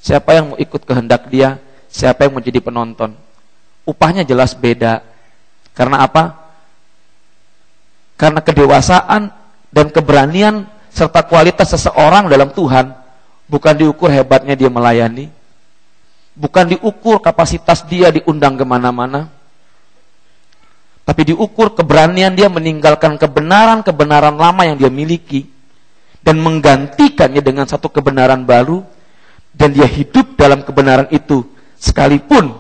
siapa yang mau ikut kehendak Dia, siapa yang mau jadi penonton. Upahnya jelas beda. Karena apa? Karena kedewasaan dan keberanian serta kualitas seseorang dalam Tuhan bukan diukur hebatnya dia melayani, bukan diukur kapasitas dia diundang kemana-mana, tapi diukur keberanian dia meninggalkan kebenaran-kebenaran lama yang dia miliki dan menggantikannya dengan satu kebenaran baru, dan dia hidup dalam kebenaran itu sekalipun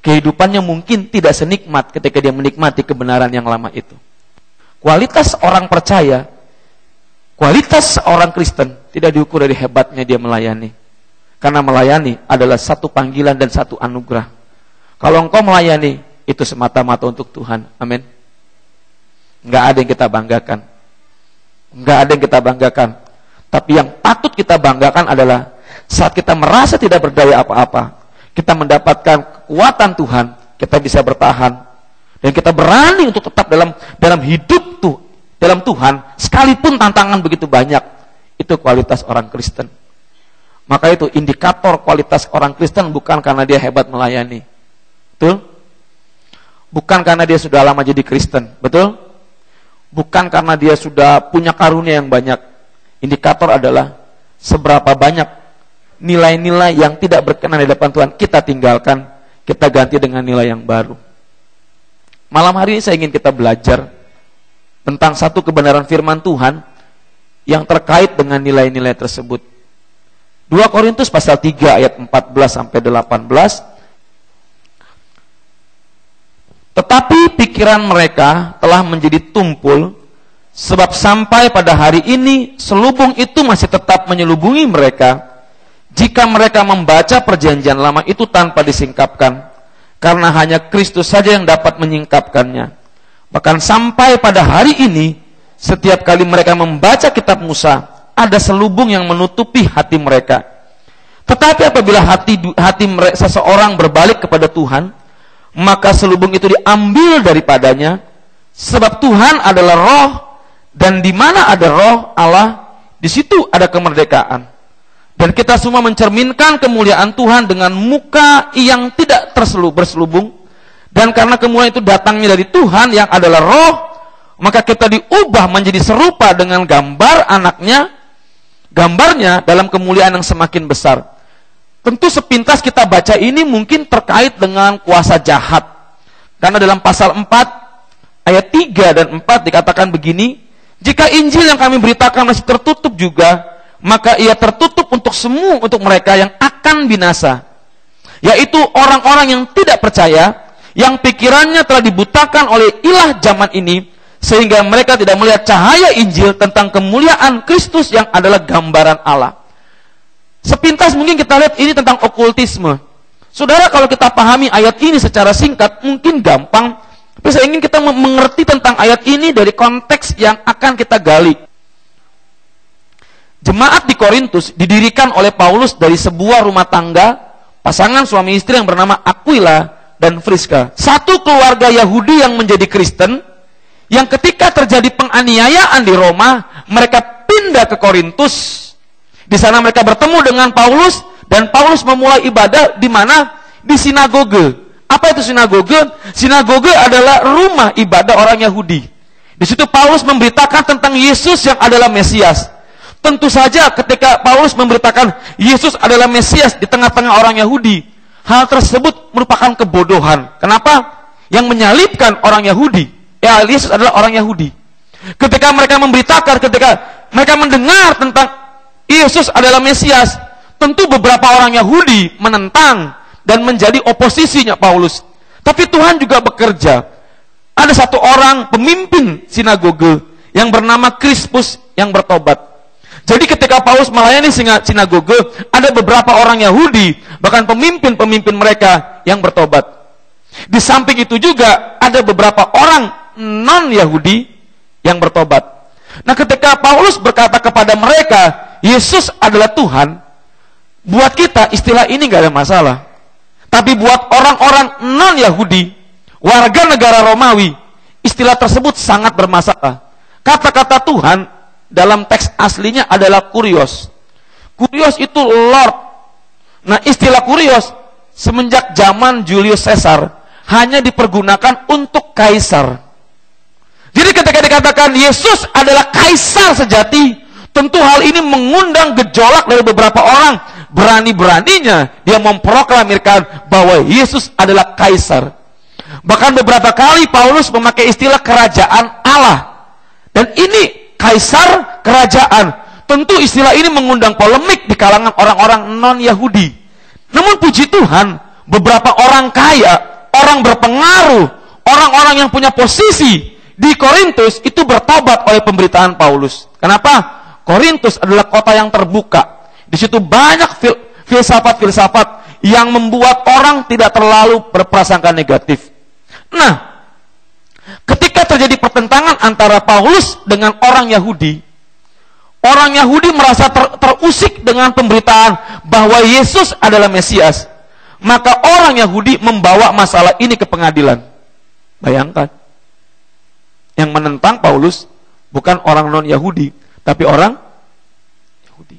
kehidupannya mungkin tidak senikmat ketika dia menikmati kebenaran yang lama itu. Kualitas orang percaya, kualitas seorang Kristen tidak diukur dari hebatnya dia melayani. Karena melayani adalah satu panggilan dan satu anugerah. Kalau engkau melayani, itu semata-mata untuk Tuhan. Amin. Enggak ada yang kita banggakan. Enggak ada yang kita banggakan. Tapi yang patut kita banggakan adalah saat kita merasa tidak berdaya apa-apa, kita mendapatkan kekuatan Tuhan, kita bisa bertahan. Dan kita berani untuk tetap dalam hidup dalam Tuhan, sekalipun tantangan begitu banyak. Itu kualitas orang Kristen. Maka itu indikator kualitas orang Kristen bukan karena dia hebat melayani. Betul? Bukan karena dia sudah lama jadi Kristen. Betul? Bukan karena dia sudah punya karunia yang banyak. Indikator adalah seberapa banyak nilai-nilai yang tidak berkenan di hadapan Tuhan kita tinggalkan, kita ganti dengan nilai yang baru. Malam hari ini saya ingin kita belajar tentang satu kebenaran firman Tuhan yang terkait dengan nilai-nilai tersebut. 2 Korintus pasal 3 ayat 14 sampai 18. Tetapi pikiran mereka telah menjadi tumpul, sebab sampai pada hari ini selubung itu masih tetap menyelubungi mereka, jika mereka membaca perjanjian lama itu tanpa disingkapkan, karena hanya Kristus saja yang dapat menyingkapkannya. Bahkan sampai pada hari ini, setiap kali mereka membaca kitab Musa, ada selubung yang menutupi hati mereka. Tetapi apabila hati seseorang berbalik kepada Tuhan, maka selubung itu diambil daripadanya, sebab Tuhan adalah roh, dan di mana ada roh Allah, di situ ada kemerdekaan. Dan kita semua mencerminkan kemuliaan Tuhan dengan muka yang tidak berselubung. Dan karena kemuliaan itu datangnya dari Tuhan yang adalah roh, maka kita diubah menjadi serupa dengan gambar anaknya, gambarnya dalam kemuliaan yang semakin besar. Tentu sepintas kita baca ini mungkin terkait dengan kuasa jahat. Karena dalam pasal 4 ayat 3 dan 4 dikatakan begini, jika Injil yang kami beritakan masih tertutup juga, maka ia tertutup untuk mereka yang akan binasa, yaitu orang-orang yang tidak percaya, yang pikirannya telah dibutakan oleh ilah zaman ini, sehingga mereka tidak melihat cahaya Injil tentang kemuliaan Kristus yang adalah gambaran Allah. Sepintas mungkin kita lihat ini tentang okultisme. Saudara, kalau kita pahami ayat ini secara singkat mungkin gampang, tapi saya ingin kita mengerti tentang ayat ini dari konteks yang akan kita gali. Jemaat di Korintus didirikan oleh Paulus dari sebuah rumah tangga, pasangan suami istri yang bernama Aquila dan Friska. Satu keluarga Yahudi yang menjadi Kristen, yang ketika terjadi penganiayaan di Roma, mereka pindah ke Korintus. Di sana mereka bertemu dengan Paulus, dan Paulus memulai ibadah di mana? Di sinagoge. Apa itu sinagoge? Sinagoge adalah rumah ibadah orang Yahudi. Di situ Paulus memberitakan tentang Yesus yang adalah Mesias. Tentu saja ketika Paulus memberitakan Yesus adalah Mesias di tengah-tengah orang Yahudi, hal tersebut merupakan kebodohan. Kenapa? Yang menyalibkan orang Yahudi, ya Yesus adalah orang Yahudi. Ketika mereka memberitakan, ketika mereka mendengar tentang Yesus adalah Mesias, tentu beberapa orang Yahudi menentang dan menjadi oposisinya Paulus. Tapi Tuhan juga bekerja. Ada satu orang pemimpin sinagoge yang bernama Krispus yang bertobat. Jadi ketika Paulus melayani sinagoge, ada beberapa orang Yahudi, bahkan pemimpin-pemimpin mereka yang bertobat. Di samping itu juga ada beberapa orang non-Yahudi yang bertobat. Nah, ketika Paulus berkata kepada mereka, Yesus adalah Tuhan, buat kita istilah ini gak ada masalah. Tapi buat orang-orang non-Yahudi, warga negara Romawi, istilah tersebut sangat bermasalah. Kata-kata Tuhan dalam teks aslinya adalah kurios. Kurios itu Lord. Nah, istilah kurios semenjak zaman Julius Caesar hanya dipergunakan untuk kaisar. Jadi ketika dikatakan Yesus adalah kaisar sejati, tentu hal ini mengundang gejolak dari beberapa orang. Berani-beraninya dia memproklamirkan bahwa Yesus adalah kaisar. Bahkan beberapa kali Paulus memakai istilah kerajaan Allah. Dan ini kaisar kerajaan. Tentu istilah ini mengundang polemik di kalangan orang-orang non-Yahudi. Namun puji Tuhan, beberapa orang kaya, orang berpengaruh, orang-orang yang punya posisi di Korintus itu bertobat oleh pemberitaan Paulus. Kenapa? Korintus adalah kota yang terbuka. Di situ banyak filsafat-filsafat yang membuat orang tidak terlalu berprasangka negatif. Nah, ketika terjadi pertentangan antara Paulus dengan orang Yahudi merasa terusik dengan pemberitaan bahwa Yesus adalah Mesias. Maka orang Yahudi membawa masalah ini ke pengadilan. Bayangkan, yang menentang Paulus bukan orang non-Yahudi, tapi orang Yahudi.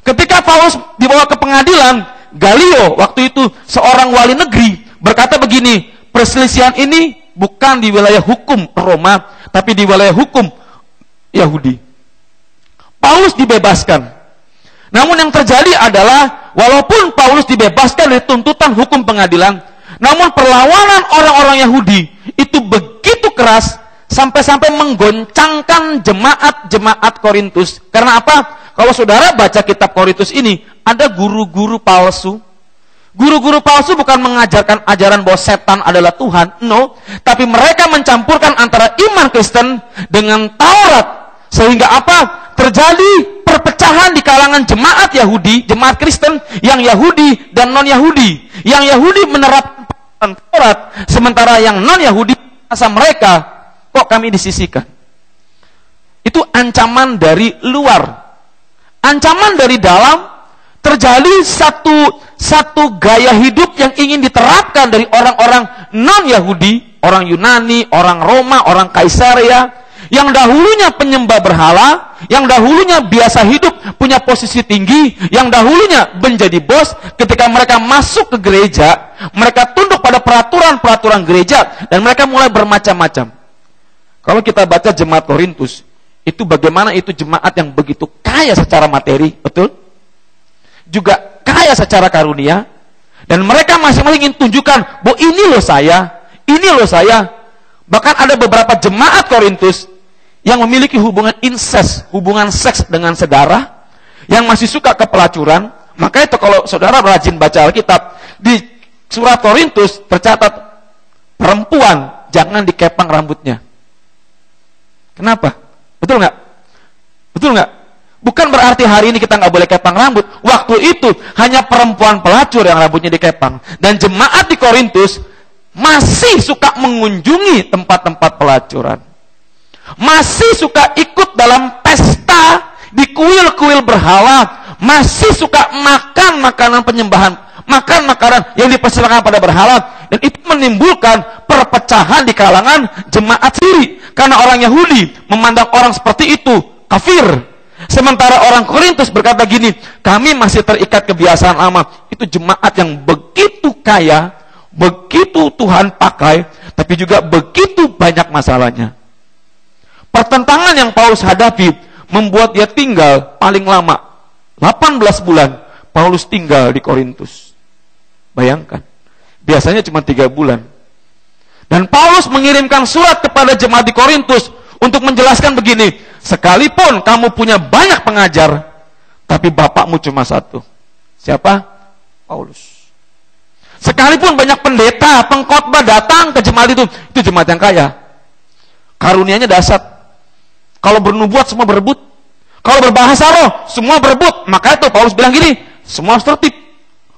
Ketika Paulus dibawa ke pengadilan, Galio waktu itu seorang wali negeri berkata begini, perselisihan ini bukan di wilayah hukum Roma, tapi di wilayah hukum Yahudi. Paulus dibebaskan. Namun yang terjadi adalah, walaupun Paulus dibebaskan dari tuntutan hukum pengadilan, namun perlawanan orang-orang Yahudi itu begitu keras, sampai-sampai menggoncangkan jemaat-jemaat Korintus. Karena apa? Kalau saudara baca kitab Korintus ini, ada guru-guru palsu. Guru-guru palsu bukan mengajarkan ajaran bahwa setan adalah Tuhan, no. Tapi mereka mencampurkan antara iman Kristen dengan Taurat. Sehingga apa? Terjadi perpecahan di kalangan jemaat Yahudi, jemaat Kristen, yang Yahudi dan non-Yahudi. Yang Yahudi menerapkan Taurat, sementara yang non-Yahudi merasa mereka, kok kami disisihkan. Itu ancaman dari luar. Ancaman dari dalam, terjadi satu gaya hidup yang ingin diterapkan dari orang-orang non-Yahudi, orang Yunani, orang Roma, orang Kaisaria, yang dahulunya penyembah berhala, yang dahulunya biasa hidup, punya posisi tinggi, yang dahulunya menjadi bos. Ketika mereka masuk ke gereja, mereka tunduk pada peraturan-peraturan gereja, dan mereka mulai bermacam-macam. Kalau kita baca jemaat Korintus, itu bagaimana itu jemaat yang begitu kaya secara materi, betul? Juga kaya secara karunia, dan mereka masing-masing ingin tunjukkan bahwa ini loh saya, ini loh saya. Bahkan ada beberapa jemaat Korintus yang memiliki hubungan incest, hubungan seks dengan saudara, yang masih suka ke pelacuran. Maka itu kalau saudara rajin baca Alkitab, di surat Korintus tercatat, perempuan jangan dikepang rambutnya. Kenapa? Betul nggak? Betul nggak? Bukan berarti hari ini kita nggak boleh kepang rambut. Waktu itu hanya perempuan pelacur yang rambutnya dikepang. Dan jemaat di Korintus masih suka mengunjungi tempat-tempat pelacuran. Masih suka ikut dalam pesta di kuil-kuil berhala. Masih suka makan makanan penyembahan, makan makanan yang dipersembahkan pada berhala. Dan itu menimbulkan perpecahan di kalangan jemaat sendiri. Karena orang Yahudi memandang orang seperti itu kafir. Sementara orang Korintus berkata gini, kami masih terikat kebiasaan lama. Itu jemaat yang begitu kaya, begitu Tuhan pakai, tapi juga begitu banyak masalahnya. Pertentangan yang Paulus hadapi membuat dia tinggal paling lama 18 bulan. Paulus tinggal di Korintus. Bayangkan, biasanya cuma 3 bulan. Dan Paulus mengirimkan surat kepada jemaat di Korintus untuk menjelaskan begini, sekalipun kamu punya banyak pengajar, tapi bapakmu cuma satu. Siapa? Paulus. Sekalipun banyak pendeta, pengkhotbah datang ke jemaat itu jemaat yang kaya. Karunianya dahsyat. Kalau bernubuat semua berebut. Kalau berbahasa roh semua berebut. Maka itu Paulus bilang gini, semua harus tertib.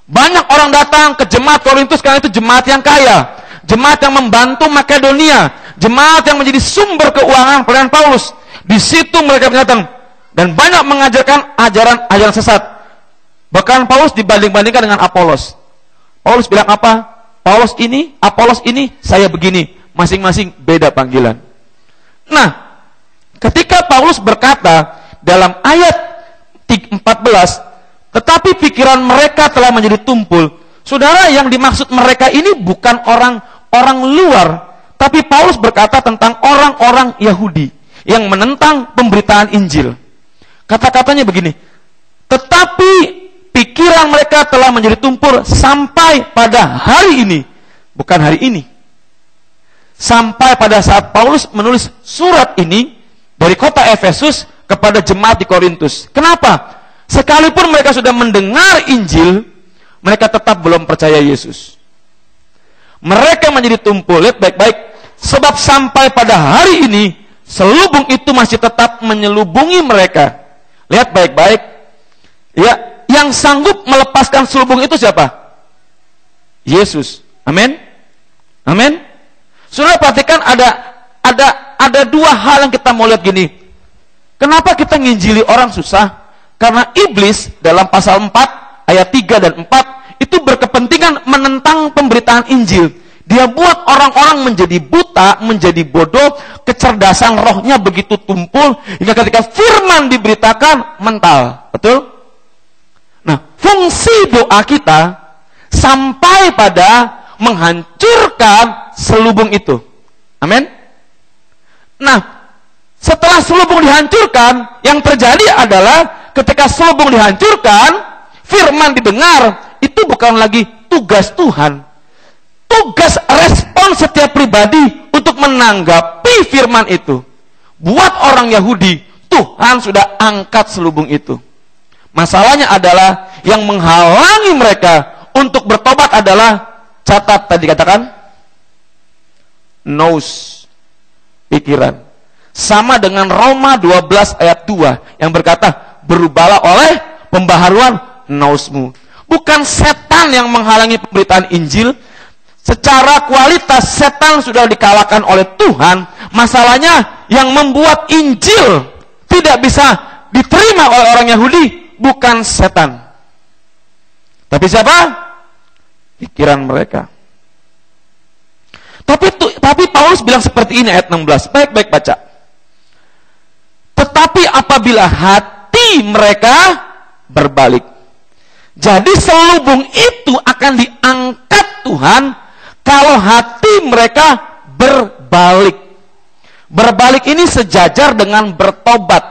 Banyak orang datang ke jemaat Korintus karena itu jemaat yang kaya. Jemaat yang membantu Makedonia, jemaat yang menjadi sumber keuangan pelayanan Paulus. Di situ mereka datang dan banyak mengajarkan ajaran-ajaran sesat. Bahkan Paulus dibanding-bandingkan dengan Apolos. Paulus bilang apa? Paulus ini, Apolos ini, saya begini. Masing-masing beda panggilan. Nah, ketika Paulus berkata dalam ayat 14, Tetapi pikiran mereka telah menjadi tumpul. Saudara, yang dimaksud mereka ini bukan orang luar, tapi Paulus berkata tentang orang-orang Yahudi yang menentang pemberitaan Injil. Kata-katanya begini, tetapi pikiran mereka telah menjadi tumpul sampai pada hari ini. Bukan hari ini. Sampai pada saat Paulus menulis surat ini dari kota Efesus kepada jemaat di Korintus. Kenapa? Sekalipun mereka sudah mendengar Injil, mereka tetap belum percaya Yesus. Mereka menjadi tumpul. Lihat baik-baik. Sebab sampai pada hari ini, selubung itu masih tetap menyelubungi mereka. Lihat baik-baik. Ya, yang sanggup melepaskan selubung itu siapa? Yesus. Amin. Amin. Saudara perhatikan ada dua hal yang kita mau lihat gini. Kenapa kita nginjili orang susah? Karena iblis dalam pasal 4 ayat 3 dan 4 itu berkepentingan menentang pemberitaan Injil. Dia buat orang-orang menjadi buta, menjadi bodoh, kecerdasan rohnya begitu tumpul hingga ketika firman diberitakan mental. Betul? Nah, fungsi doa kita sampai pada menghancurkan selubung itu. Amin. Nah, setelah selubung dihancurkan, yang terjadi adalah ketika selubung dihancurkan, firman didengar, itu bukan lagi tugas Tuhan. Tugas respon setiap pribadi untuk menanggapi firman itu. Buat orang Yahudi, Tuhan sudah angkat selubung itu. Masalahnya adalah yang menghalangi mereka untuk bertobat adalah, catat tadi katakan, nous, pikiran. Sama dengan Roma 12 ayat 2 yang berkata, berubahlah oleh pembaharuan nausmu. Bukan setan yang menghalangi pemberitaan Injil. Secara kualitas setan sudah dikalahkan oleh Tuhan. Masalahnya yang membuat Injil tidak bisa diterima oleh orang Yahudi bukan setan, tapi siapa? Pikiran mereka. Tapi Paulus bilang seperti ini ayat 16. Baik-baik baca. Tetapi apabila hati mereka berbalik. Jadi selubung itu akan diangkat Tuhan kalau hati mereka berbalik. Berbalik ini sejajar dengan bertobat.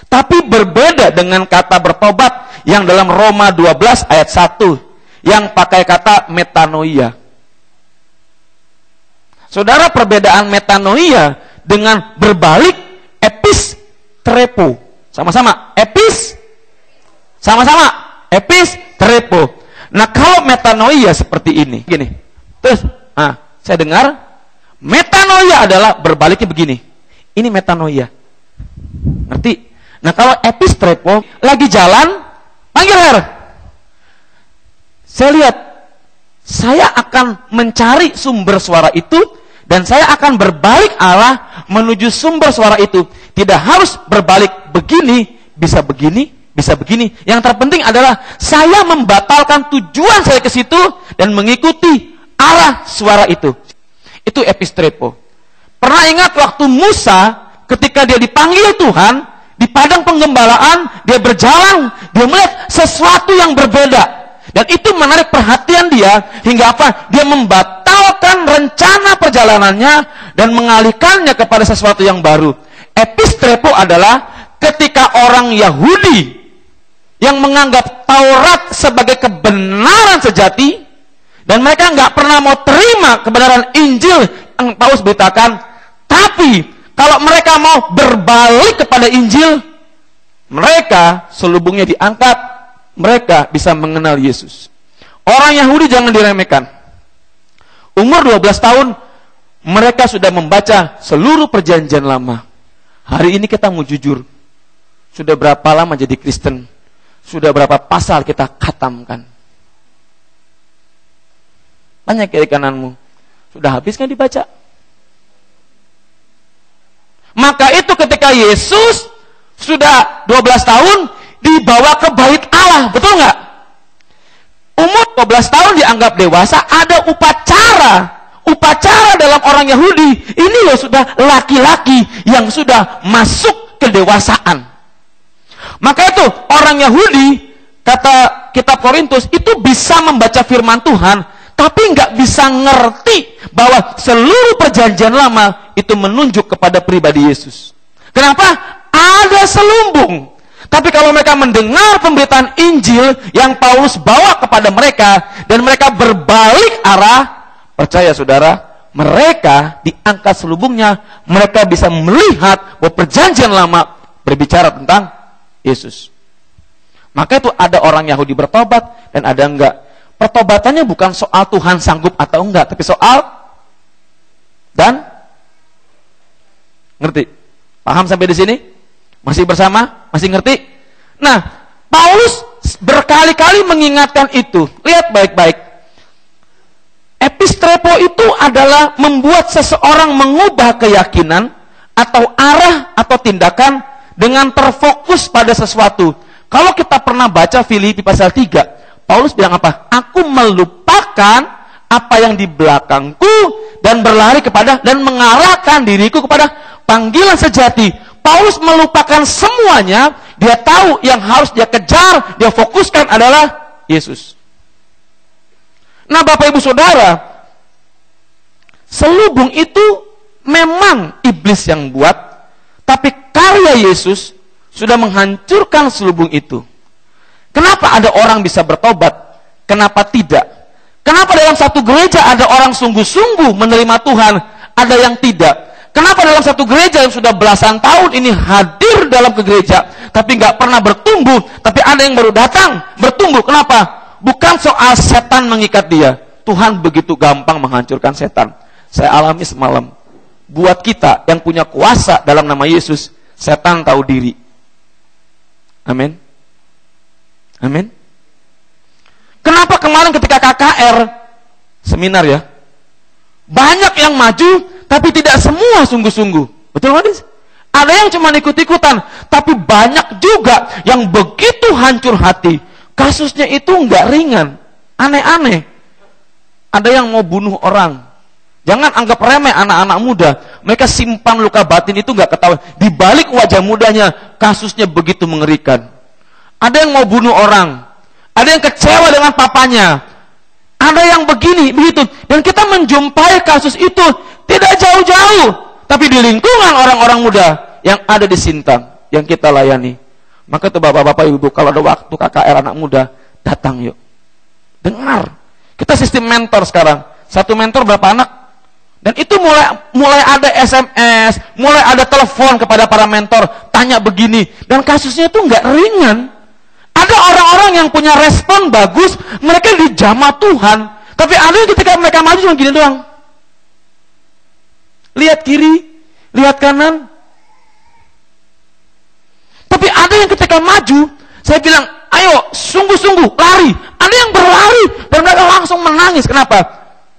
Tapi berbeda dengan kata bertobat yang dalam Roma 12 ayat 1 yang pakai kata metanoia. Saudara, perbedaan metanoia dengan berbalik epistrepo. Sama-sama epistrepo. Nah, kalau metanoia seperti ini, gini. Terus, saya dengar metanoia adalah berbaliknya begini. Ini metanoia. Ngerti? Nah, kalau epistrepo lagi jalan, panggil Her. Saya lihat, saya akan mencari sumber suara itu dan saya akan berbalik arah menuju sumber suara itu. Tidak harus berbalik begini, bisa begini, bisa begini. Yang terpenting adalah saya membatalkan tujuan saya ke situ dan mengikuti arah suara itu. Itu epistrepo. Pernah ingat waktu Musa ketika dia dipanggil Tuhan di padang penggembalaan, dia berjalan, dia melihat sesuatu yang berbeda. Dan itu menarik perhatian dia hingga apa? Dia membatalkan rencana perjalanannya dan mengalihkannya kepada sesuatu yang baru. Epistrepo adalah ketika orang Yahudi yang menganggap Taurat sebagai kebenaran sejati dan mereka nggak pernah mau terima kebenaran Injil yang Paulus beritakan. Tapi kalau mereka mau berbalik kepada Injil, mereka selubungnya diangkat, mereka bisa mengenal Yesus. Orang Yahudi jangan diremehkan. Umur 12 tahun, mereka sudah membaca seluruh perjanjian lama. Hari ini kita mau jujur, sudah berapa lama jadi Kristen? Sudah berapa pasal kita khatamkan? Tanya kiri kananmu, sudah habis kan dibaca? Maka itu ketika Yesus sudah 12 tahun dibawa ke bait Allah, betul nggak? Umur 12 tahun dianggap dewasa, ada upacara. Upacara dalam orang Yahudi, ini loh sudah laki-laki yang sudah masuk kedewasaan. Maka itu orang Yahudi kata kitab Korintus, itu bisa membaca firman Tuhan, tapi nggak bisa ngerti bahwa seluruh perjanjian lama itu menunjuk kepada pribadi Yesus. Kenapa? Ada selumbung. Tapi kalau mereka mendengar pemberitaan Injil yang Paulus bawa kepada mereka, dan mereka berbalik arah, percaya saudara, mereka diangkat selubungnya, mereka bisa melihat bahwa perjanjian lama berbicara tentang Yesus. Maka itu ada orang Yahudi bertobat dan ada enggak. Pertobatannya bukan soal Tuhan sanggup atau enggak, tapi soal dan ngerti. Paham sampai di sini? Masih bersama? Masih ngerti? Nah, Paulus berkali-kali mengingatkan itu. Lihat baik-baik. Epistrepo itu adalah membuat seseorang mengubah keyakinan atau arah atau tindakan dengan terfokus pada sesuatu. Kalau kita pernah baca Filipi pasal 3, Paulus bilang apa? Aku melupakan apa yang di belakangku dan berlari kepada dan mengarahkan diriku kepada panggilan sejati. Paulus melupakan semuanya, dia tahu yang harus dia kejar, dia fokuskan adalah Yesus. Nah, Bapak Ibu Saudara, selubung itu memang iblis yang buat, tapi karya Yesus sudah menghancurkan selubung itu. Kenapa ada orang bisa bertobat? Kenapa tidak? Kenapa dalam satu gereja ada orang sungguh-sungguh menerima Tuhan, ada yang tidak? Kenapa dalam satu gereja yang sudah belasan tahun ini hadir dalam ke gereja, tapi nggak pernah bertumbuh, tapi ada yang baru datang bertumbuh? Kenapa? Bukan soal setan mengikat dia. Tuhan begitu gampang menghancurkan setan. Saya alami semalam. Buat kita yang punya kuasa dalam nama Yesus, setan tahu diri. Amin. Amin. Kenapa kemarin ketika KKR seminar ya, banyak yang maju, tapi tidak semua sungguh-sungguh. Betul kan? Ada yang cuma ikut-ikutan, tapi banyak juga yang begitu hancur hati. Kasusnya itu nggak ringan, aneh-aneh. Ada yang mau bunuh orang. Jangan anggap remeh anak-anak muda. Mereka simpan luka batin itu nggak ketahuan. Di balik wajah mudanya, kasusnya begitu mengerikan. Ada yang mau bunuh orang. Ada yang kecewa dengan papanya. Ada yang begini, begitu. Dan kita menjumpai kasus itu tidak jauh-jauh, tapi di lingkungan orang-orang muda yang ada di Sintang, yang kita layani. Maka tuh bapak-bapak, ibu-ibu, kalau ada waktu KKR anak muda, datang yuk. Dengar. Kita sistem mentor sekarang. Satu mentor berapa anak? Dan itu mulai ada SMS, mulai ada telepon kepada para mentor, tanya begini. Dan kasusnya itu nggak ringan. Ada orang-orang yang punya respon bagus, mereka dijamah Tuhan. Tapi ada yang ketika mereka maju cuma gini doang. Lihat kiri, lihat kanan. Tapi ada yang ketika maju, saya bilang, ayo sungguh-sungguh lari. Ada yang berlari dan mereka langsung menangis. Kenapa?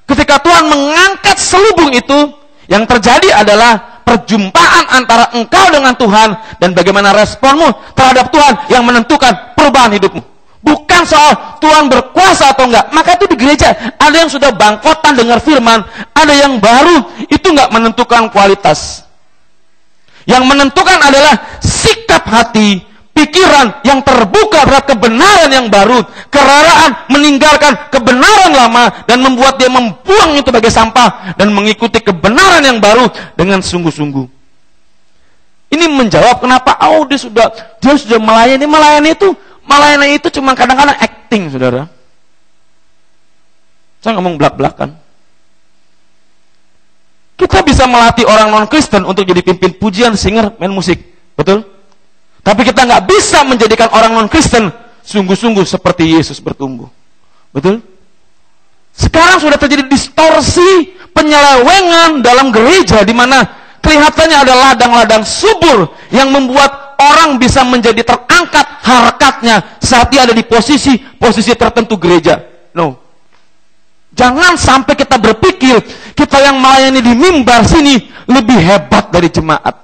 Ketika Tuhan mengangkat selubung itu, yang terjadi adalah perjumpaan antara engkau dengan Tuhan dan bagaimana responmu terhadap Tuhan yang menentukan perubahan hidupmu. Bukan soal Tuhan berkuasa atau enggak. Maka itu di gereja ada yang sudah bangkotan dengar firman, ada yang baru, itu enggak menentukan kualitas. Yang menentukan adalah sikap hati, pikiran yang terbuka terhadap kebenaran yang baru, keraraan meninggalkan kebenaran lama dan membuat dia membuang itu sebagai sampah dan mengikuti kebenaran yang baru dengan sungguh-sungguh. Ini menjawab kenapa dia sudah melayani itu cuma kadang-kadang acting, saudara. Saya ngomong belak-belakan. Kita bisa melatih orang non-Kristen untuk jadi pimpin pujian, singer, main musik, betul? Tapi kita nggak bisa menjadikan orang non-Kristen sungguh-sungguh seperti Yesus bertumbuh. Betul? Sekarang sudah terjadi distorsi, penyelewengan dalam gereja, di mana kelihatannya ada ladang-ladang subur yang membuat orang bisa menjadi terangkat harkatnya saat dia ada di posisi tertentu gereja. No. Jangan sampai kita berpikir kita yang melayani di mimbar sini lebih hebat dari jemaat.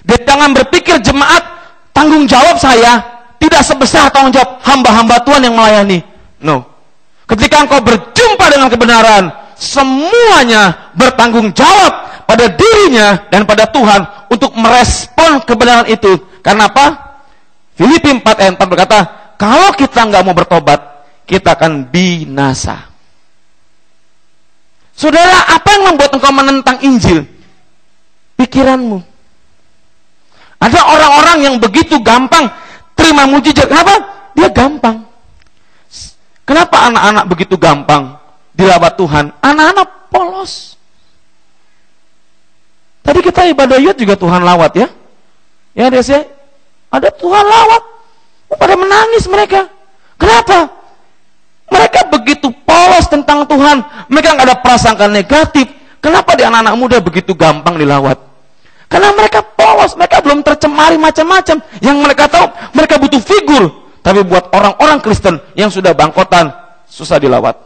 Dan jangan berpikir jemaat tanggung jawab saya tidak sebesar tanggung jawab hamba-hamba Tuhan yang melayani. No. Ketika engkau berjumpa dengan kebenaran, semuanya bertanggung jawab pada dirinya dan pada Tuhan untuk merespon kebenaran itu. Karena apa? Filipi 4 ayat 4 berkata, kalau kita nggak mau bertobat, kita akan binasa. Saudara, apa yang membuat engkau menentang Injil? Pikiranmu. Ada orang-orang yang begitu gampang terima mujizat. Kenapa? Dia gampang. Kenapa anak-anak begitu gampang dilawat Tuhan? Anak-anak polos. Tadi kita ibadah yud juga Tuhan lawat ya. Ya Desi, ada Tuhan lawat. Pada menangis mereka. Kenapa? Mereka begitu polos tentang Tuhan. Mereka nggak ada prasangka negatif. Kenapa di anak-anak muda begitu gampang dilawat? Karena mereka polos, mereka belum tercemari macam-macam. Yang mereka tahu, mereka butuh figur. Tapi buat orang-orang Kristen yang sudah bangkotan, susah dilawat.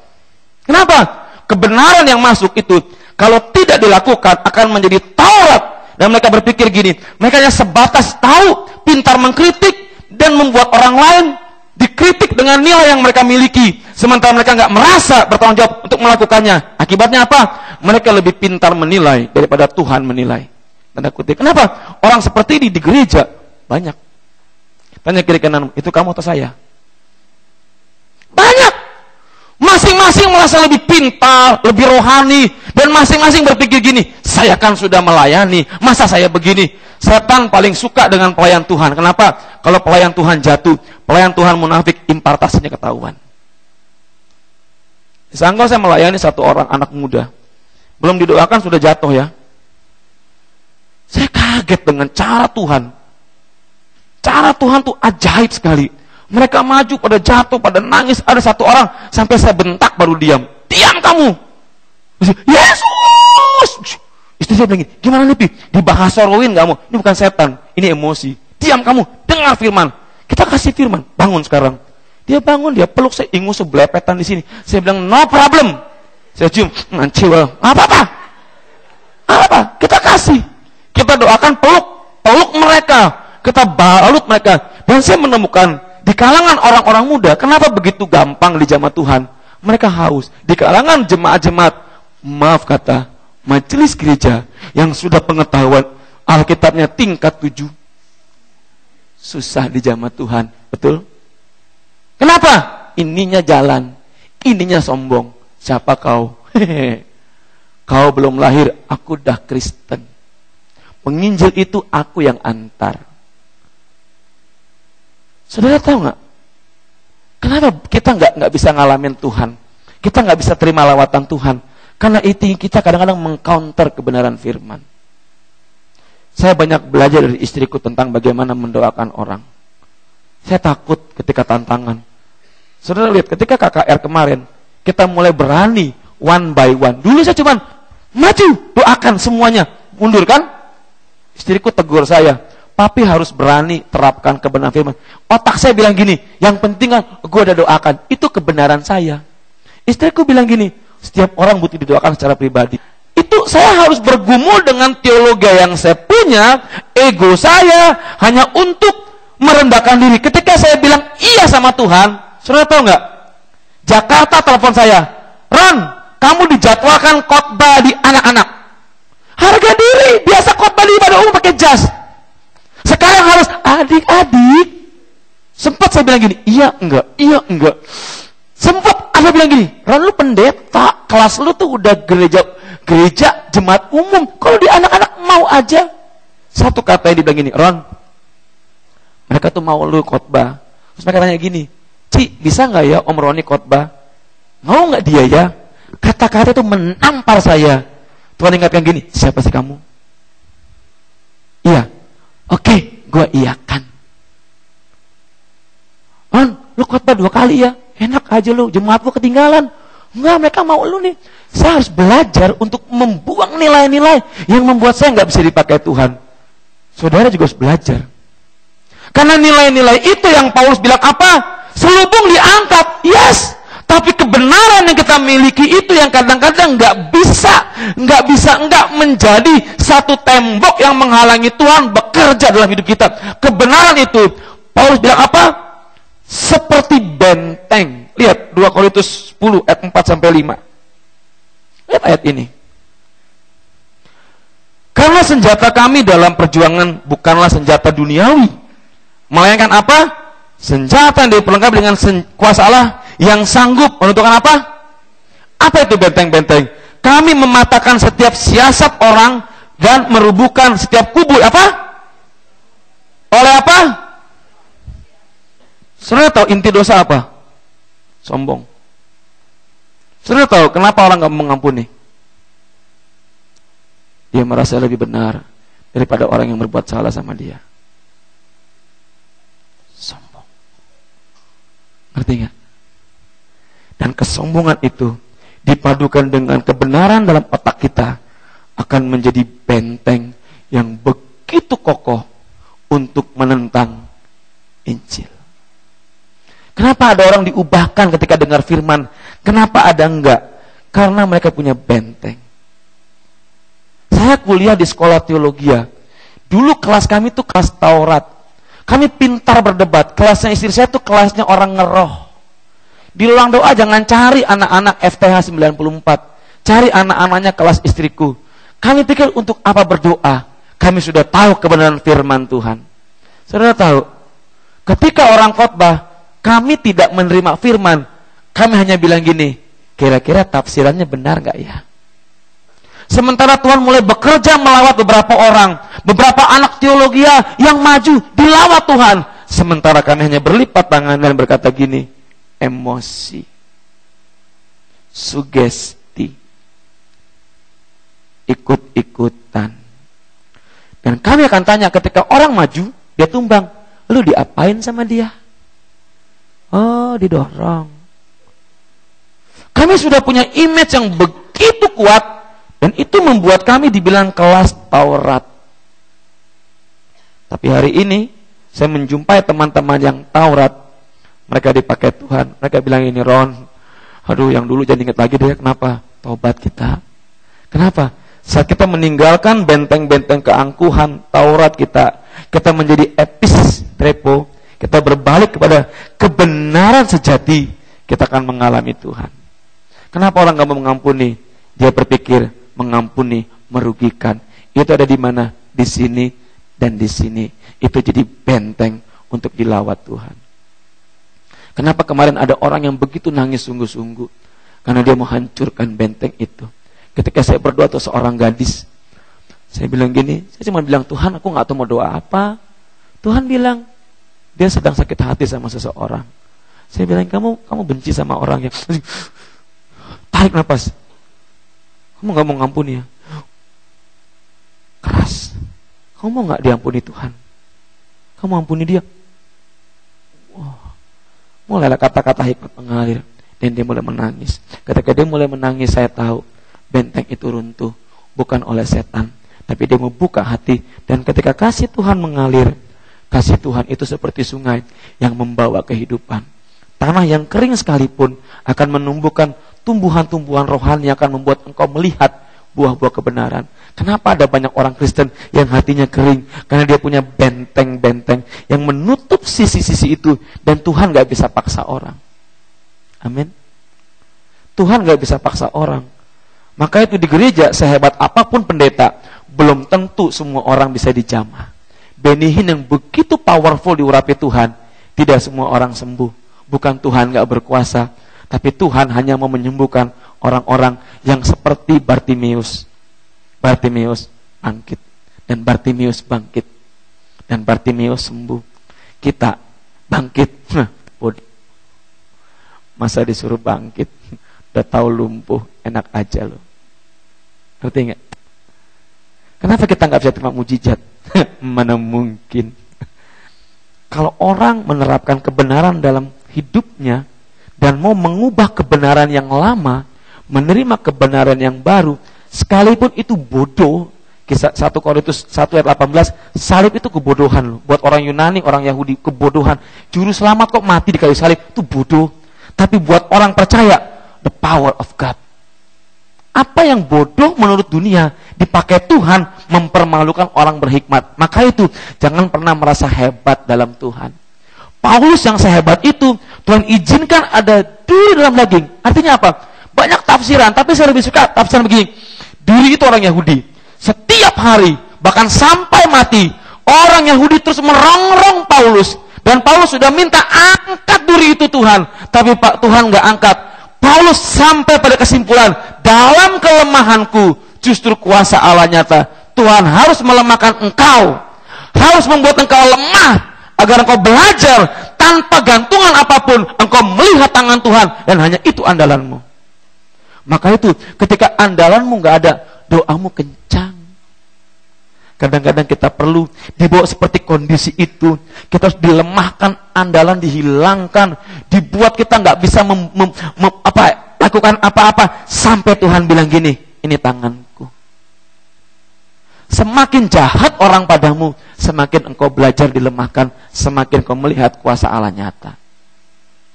Kenapa? Kebenaran yang masuk itu, kalau tidak dilakukan, akan menjadi Taurat. Dan mereka berpikir gini, mereka hanya sebatas tahu, pintar mengkritik, dan membuat orang lain dikritik dengan nilai yang mereka miliki. Sementara mereka nggak merasa bertanggung jawab untuk melakukannya. Akibatnya apa? Mereka lebih pintar menilai daripada Tuhan menilai. Tanda kutip. Kenapa? Orang seperti ini di gereja banyak. Tanya kiri kanan, itu kamu atau saya? Banyak. Masing-masing merasa lebih pintar, lebih rohani, dan masing-masing berpikir gini, saya kan sudah melayani, masa saya begini? Setan paling suka dengan pelayan Tuhan. Kenapa? Kalau pelayan Tuhan jatuh, pelayan Tuhan munafik, impartasinya ketahuan. Disangka saya melayani satu orang anak muda, belum didoakan sudah jatuh ya. Saya kaget dengan cara Tuhan. Cara Tuhan tuh ajaib sekali. Mereka maju pada jatuh, pada nangis. Ada satu orang sampai saya bentak baru diam. Diam kamu. Yesus. Istri saya bilang, gimana nih Pi? Dibahas soroin kamu. Ini bukan setan, ini emosi. Diam kamu, dengar firman. Kita kasih firman, bangun sekarang. Dia bangun, dia peluk saya, ingus sebelepetan di sini. Saya bilang, no problem. Saya cium, ngancil. Apa-apa? Apa? Kita kasih. Kita doakan, peluk mereka. Kita balut mereka. Dan saya menemukan di kalangan orang-orang muda, kenapa begitu gampang dijamah Tuhan? Mereka haus. Di kalangan jemaat-jemaat, maaf kata, majelis gereja yang sudah pengetahuan Alkitabnya tingkat 7, susah dijamah Tuhan. Betul? Kenapa? Ininya jalan, ininya sombong. Siapa kau? Kau belum lahir, aku dah Kristen. Penginjil itu aku yang antar. Saudara tahu nggak? Kenapa kita nggak bisa ngalamin Tuhan? Kita nggak bisa terima lawatan Tuhan? Karena itu kita kadang-kadang mengcounter kebenaran firman. Saya banyak belajar dari istriku tentang bagaimana mendoakan orang. Saya takut ketika tantangan. Saudara lihat, ketika KKR kemarin, kita mulai berani one by one. Dulu saya cuma maju, doakan semuanya. Mundur kan? Istriku tegur saya, papi harus berani terapkan kebenaran firman. Otak saya bilang gini, yang penting kan gue udah doakan, itu kebenaran saya. Istriku bilang gini, setiap orang butuh didoakan secara pribadi. Itu saya harus bergumul dengan teologi yang saya punya, ego saya hanya untuk merendahkan diri. Ketika saya bilang iya sama Tuhan, saudara tahu nggak? Jakarta telepon saya, Ron, kamu dijadwalkan khotbah di anak-anak. Harga diri, biasa khotbah di ibadah umum pakai jas. Sekarang harus adik-adik. Sempat saya bilang gini, iya enggak. Sempat saya bilang gini, Ron lu pendeta, kelas lu tuh udah gereja jemaat umum. Kalau di anak-anak mau aja. Satu kata yang dibilang gini, Ron, mereka tuh mau lu khotbah. Terus mereka tanya gini, Ci, bisa nggak ya Om Roni khotbah? Mau nggak dia ya? Kata-kata itu menampar saya. Tuhan ingatkan gini, siapa sih kamu? Iya. Oke, gue iyakan. Ron, lu khotbah 2 kali ya? Enak aja lu, jemaat lu ketinggalan. Enggak, mereka mau lu nih. Saya harus belajar untuk membuang nilai-nilai yang membuat saya nggak bisa dipakai Tuhan. Saudara juga harus belajar. Karena nilai-nilai itu yang Paulus bilang apa? Selubung diangkat, yes. Tapi kebenaran yang kita miliki itu yang kadang-kadang nggak menjadi satu tembok yang menghalangi Tuhan bekerja dalam hidup kita. Kebenaran itu, Paulus bilang apa? Seperti benteng. Lihat 2 Korintus 10 ayat 4-5. Lihat ayat ini. Karena senjata kami dalam perjuangan bukanlah senjata duniawi. Melainkan apa? Senjata yang diperlengkapi dengan kuasa Allah yang sanggup menentukan apa? Apa itu benteng-benteng? Kami mematahkan setiap siasat orang dan merubuhkan setiap kubu apa? Oleh apa? Saudara tahu inti dosa apa? Sombong. Saudara tahu kenapa orang gak mengampuni? Dia merasa lebih benar daripada orang yang berbuat salah sama dia. Sombong. Ngerti gak? Dan kesombongan itu dipadukan dengan kebenaran dalam otak kita akan menjadi benteng yang begitu kokoh untuk menentang Injil. Kenapa ada orang diubahkan ketika dengar firman? Kenapa ada enggak? Karena mereka punya benteng. Saya kuliah di sekolah teologi. Dulu kelas kami itu kelas Taurat. Kami pintar berdebat. Kelasnya istri saya itu kelasnya orang ngeroh. Di ruang doa jangan cari anak-anak FTH 94. Cari anak-anaknya kelas istriku. Kami pikir untuk apa berdoa? Kami sudah tahu kebenaran firman Tuhan. Saudara tahu, ketika orang khotbah, kami tidak menerima firman. Kami hanya bilang gini, kira-kira tafsirannya benar gak ya? Sementara Tuhan mulai bekerja melawat beberapa orang, beberapa anak teologi yang maju dilawat Tuhan. Sementara kami hanya berlipat tangan dan berkata gini, emosi, sugesti, ikut-ikutan. Dan kami akan tanya ketika orang maju, dia tumbang, lu diapain sama dia? Oh, didorong. Kami sudah punya image yang begitu kuat, dan itu membuat kami dibilang kelas Taurat. Tapi hari ini saya menjumpai teman-teman yang Taurat, mereka dipakai Tuhan. Mereka bilang ini, Ron, aduh yang dulu jangan ingat lagi deh. Kenapa? Tobat kita. Kenapa? Saat kita meninggalkan benteng-benteng keangkuhan Taurat kita menjadi epistrepo, kita berbalik kepada kebenaran sejati, kita akan mengalami Tuhan. Kenapa orang gak mau mengampuni? Dia berpikir mengampuni merugikan. Itu ada di mana? Di sini dan di sini. Itu jadi benteng untuk dilawat Tuhan. Kenapa kemarin ada orang yang begitu nangis sungguh-sungguh? Karena dia mau hancurkan benteng itu. Ketika saya berdoa tuh seorang gadis, saya bilang gini, saya cuma bilang, Tuhan aku gak tahu mau doa apa. Tuhan bilang, dia sedang sakit hati sama seseorang. Saya bilang, kamu benci sama orang yang tarik nafas. Kamu gak mau ngampuni ya? Keras. Kamu mau gak diampuni Tuhan? Kamu ampuni dia. Mulailah kata-kata hikmat mengalir. Dan dia mulai menangis. Ketika dia mulai menangis, saya tahu benteng itu runtuh. Bukan oleh setan, tapi dia membuka hati. Dan ketika kasih Tuhan mengalir, kasih Tuhan itu seperti sungai yang membawa kehidupan. Tanah yang kering sekalipun akan menumbuhkan tumbuhan-tumbuhan rohani yang akan membuat engkau melihat buah-buah kebenaran. Kenapa ada banyak orang Kristen yang hatinya kering? Karena dia punya benteng-benteng yang menutup sisi-sisi itu. Dan Tuhan gak bisa paksa orang. Amin. Tuhan gak bisa paksa orang. Maka itu di gereja, sehebat apapun pendeta, belum tentu semua orang bisa dijamah. Benihin yang begitu powerful diurapi Tuhan, tidak semua orang sembuh. Bukan Tuhan gak berkuasa, tapi Tuhan hanya mau menyembuhkan orang-orang yang seperti Bartimeus. Bartimeus bangkit, dan Bartimeus bangkit, dan Bartimeus sembuh. Kita bangkit, masa disuruh bangkit, udah tahu lumpuh, enak aja loh. Ngerti gak? Kenapa kita gak bisa terima mujizat? Mana mungkin. Kalau orang menerapkan kebenaran dalam hidupnya dan mau mengubah kebenaran yang lama, menerima kebenaran yang baru, sekalipun itu bodoh. Kisah 1 Korintus 1 ayat 18, salib itu kebodohan loh. Buat orang Yunani, orang Yahudi, kebodohan. Juru selamat kok mati di kayu salib, itu bodoh. Tapi buat orang percaya, the power of God. Apa yang bodoh menurut dunia dipakai Tuhan mempermalukan orang berhikmat. Maka itu jangan pernah merasa hebat dalam Tuhan. Paulus yang sehebat itu Tuhan izinkan ada duri dalam daging. Artinya apa? Banyak tafsiran, tapi saya lebih suka tafsiran begini. Duri itu orang Yahudi. Setiap hari, bahkan sampai mati, Orang Yahudi terus merongrong Paulus. Dan Paulus sudah minta angkat duri itu Tuhan. Tapi Pak Tuhan gak angkat. Paulus sampai pada kesimpulan, dalam kelemahanku justru kuasa Allah nyata. Tuhan harus melemahkan engkau. Harus membuat engkau lemah. Agar engkau belajar tanpa gantungan apapun. Engkau melihat tangan Tuhan. Dan hanya itu andalanmu. Maka itu ketika andalanmu gak ada, doamu kencang. Kadang-kadang kita perlu dibawa seperti kondisi itu. Kita harus dilemahkan, andalan dihilangkan, dibuat kita nggak bisa lakukan apa-apa sampai Tuhan bilang gini, ini tanganku. Semakin jahat orang padamu, semakin engkau belajar dilemahkan, semakin engkau melihat kuasa Allah nyata.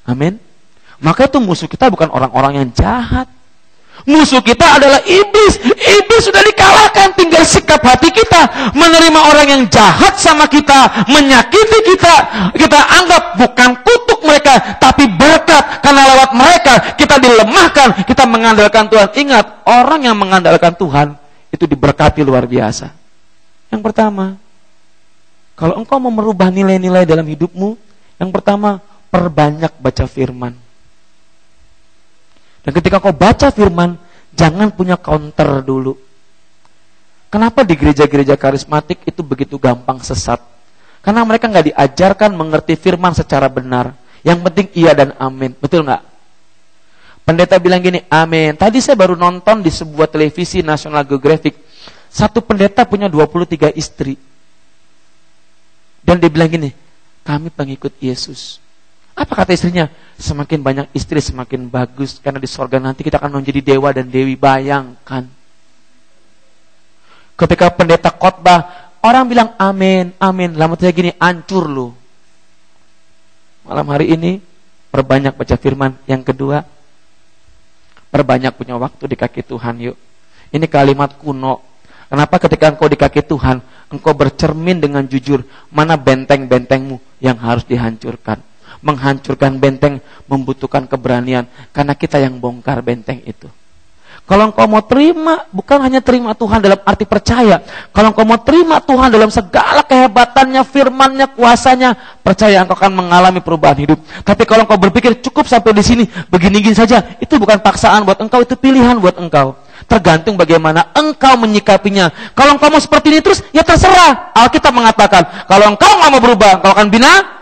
Amin. Maka itu musuh kita bukan orang-orang yang jahat. Musuh kita adalah iblis. Iblis sudah dikalahkan, tinggal sikap hati kita menerima orang yang jahat sama kita, menyakiti kita. Kita anggap bukan kutuk mereka, tapi berkat. Karena lewat mereka kita dilemahkan, kita mengandalkan Tuhan. Ingat, orang yang mengandalkan Tuhan itu diberkati luar biasa. Yang pertama, kalau engkau mau merubah nilai-nilai dalam hidupmu, yang pertama, perbanyak baca firman. Dan ketika kau baca firman, jangan punya counter dulu. Kenapa di gereja-gereja karismatik itu begitu gampang sesat? Karena mereka nggak diajarkan mengerti firman secara benar. Yang penting iya dan amin. Betul nggak? Pendeta bilang gini, amin. Tadi saya baru nonton di sebuah televisi National Geographic. Satu pendeta punya 23 istri. Dan dia bilang gini, kami pengikut Yesus. Apa kata istrinya? Semakin banyak istri semakin bagus. Karena di sorga nanti kita akan menjadi dewa dan dewi. Bayangkan. Ketika pendeta khotbah, orang bilang amin, amin. Lama saya gini, hancur lu. Malam hari ini, perbanyak baca firman. Yang kedua, perbanyak punya waktu di kaki Tuhan yuk. Ini kalimat kuno. Kenapa ketika engkau di kaki Tuhan, engkau bercermin dengan jujur, mana benteng-bentengmu yang harus dihancurkan. Menghancurkan benteng membutuhkan keberanian, karena kita yang bongkar benteng itu. Kalau engkau mau terima, bukan hanya terima Tuhan dalam arti percaya. Kalau engkau mau terima Tuhan dalam segala kehebatannya, firman-Nya, kuasanya, percaya engkau akan mengalami perubahan hidup. Tapi kalau engkau berpikir cukup sampai di sini, begini-gini saja, itu bukan paksaan buat engkau, itu pilihan buat engkau. Tergantung bagaimana engkau menyikapinya. Kalau engkau mau seperti ini terus, ya terserah. Alkitab mengatakan, kalau engkau nggak mau berubah, engkau akan binasa.